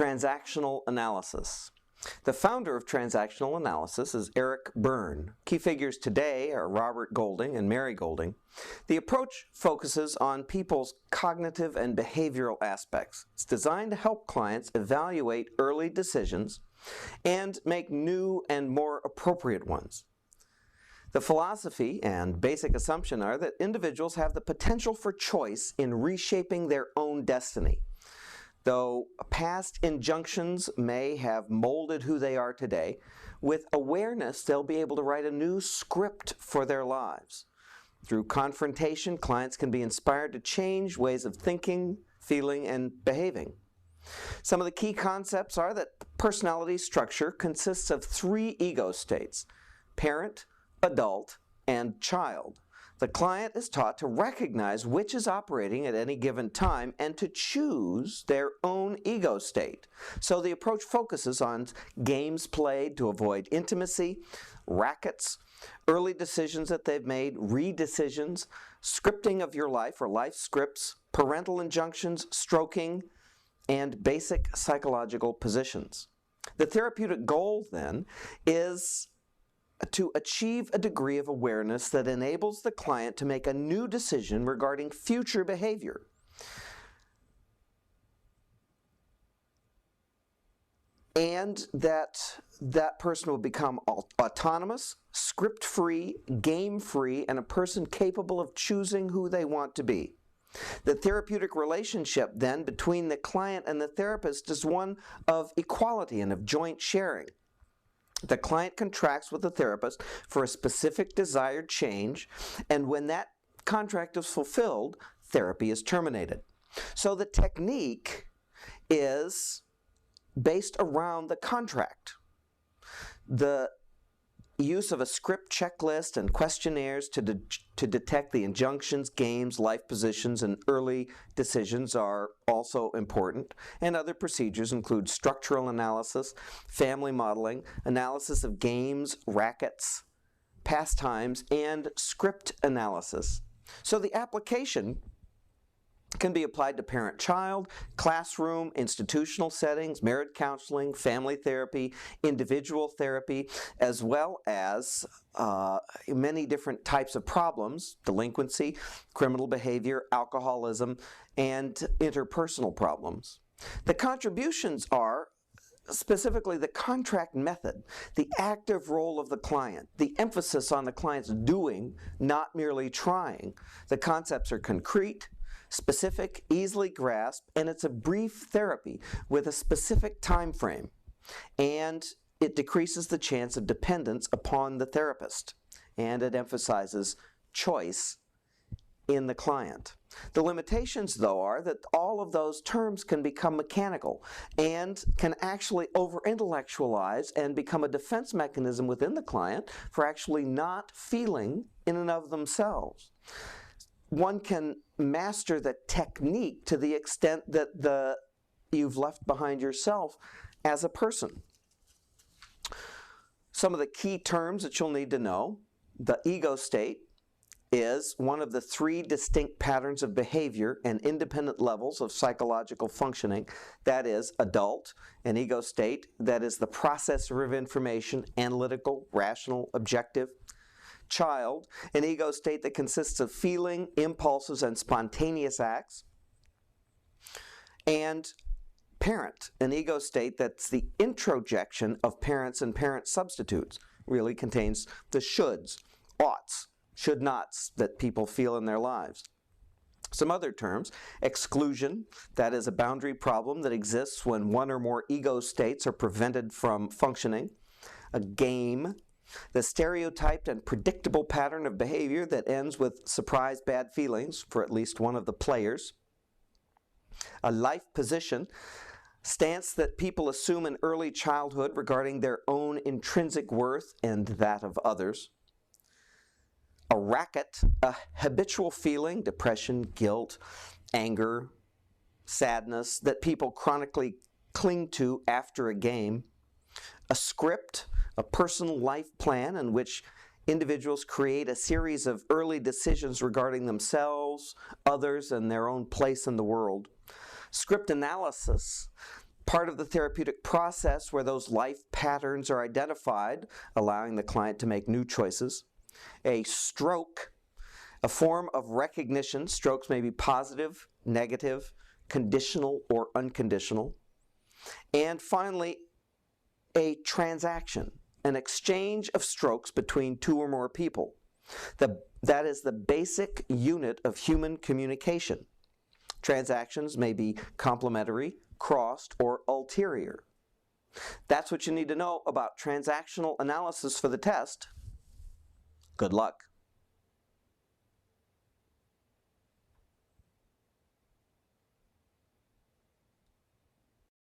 transactional analysis. The founder of transactional analysis is Eric Berne. Key figures today are Robert Golding and Mary Golding. The approach focuses on people's cognitive and behavioral aspects. It's designed to help clients evaluate early decisions and make new and more appropriate ones. The philosophy and basic assumption are that individuals have the potential for choice in reshaping their own destiny. Though past injunctions may have molded who they are today, with awareness they'll be able to write a new script for their lives. Through confrontation, clients can be inspired to change ways of thinking, feeling, and behaving. Some of the key concepts are that personality structure consists of 3 ego states: parent, adult, and child. The client is taught to recognize which is operating at any given time and to choose their own ego state. So the approach focuses on games played to avoid intimacy, rackets, early decisions that they've made, re-decisions, scripting of your life or life scripts, parental injunctions, stroking, and basic psychological positions. The therapeutic goal, then, is to achieve a degree of awareness that enables the client to make a new decision regarding future behavior. And that person will become autonomous, script-free, game-free, and a person capable of choosing who they want to be. The therapeutic relationship, then, between the client and the therapist is one of equality and of joint sharing. The client contracts with the therapist for a specific desired change, and when that contract is fulfilled, therapy is terminated. So the technique is based around the contract. The use of a script checklist and questionnaires to detect the injunctions, games, life positions, and early decisions are also important. And other procedures include structural analysis, family modeling, analysis of games, rackets, pastimes, and script analysis. So the application can be applied to parent-child, classroom, institutional settings, marriage counseling, family therapy, individual therapy, as well as many different types of problems: delinquency, criminal behavior, alcoholism, and interpersonal problems. The contributions are specifically the contract method, the active role of the client, the emphasis on the client's doing, not merely trying. The concepts are concrete, specific, easily grasped, and it's a brief therapy with a specific time frame. And it decreases the chance of dependence upon the therapist, and it emphasizes choice in the client. The limitations, though, are that all of those terms can become mechanical and can actually over-intellectualize and become a defense mechanism within the client for actually not feeling in and of themselves. One can master the technique to the extent that you've left behind yourself as a person. Some of the key terms that you'll need to know: the ego state is one of the 3 distinct patterns of behavior and independent levels of psychological functioning. That is, adult, an ego state that is the processor of information, analytical, rational, objective. Child, an ego state that consists of feeling, impulses, and spontaneous acts. And parent, an ego state that's the introjection of parents and parent substitutes, really contains the shoulds, oughts, should nots that people feel in their lives. Some other terms: exclusion, that is a boundary problem that exists when one or more ego states are prevented from functioning. A game, the stereotyped and predictable pattern of behavior that ends with surprise bad feelings for at least one of the players. A life position, stance that people assume in early childhood regarding their own intrinsic worth and that of others. A racket, a habitual feeling, depression, guilt, anger, sadness, that people chronically cling to after a game. A script, a personal life plan in which individuals create a series of early decisions regarding themselves, others, and their own place in the world. Script analysis, part of the therapeutic process where those life patterns are identified, allowing the client to make new choices. A stroke, a form of recognition. Strokes may be positive, negative, conditional, or unconditional. And finally, a transaction, an exchange of strokes between two or more people. That is the basic unit of human communication. Transactions may be complementary, crossed, or ulterior. That's what you need to know about transactional analysis for the test. Good luck.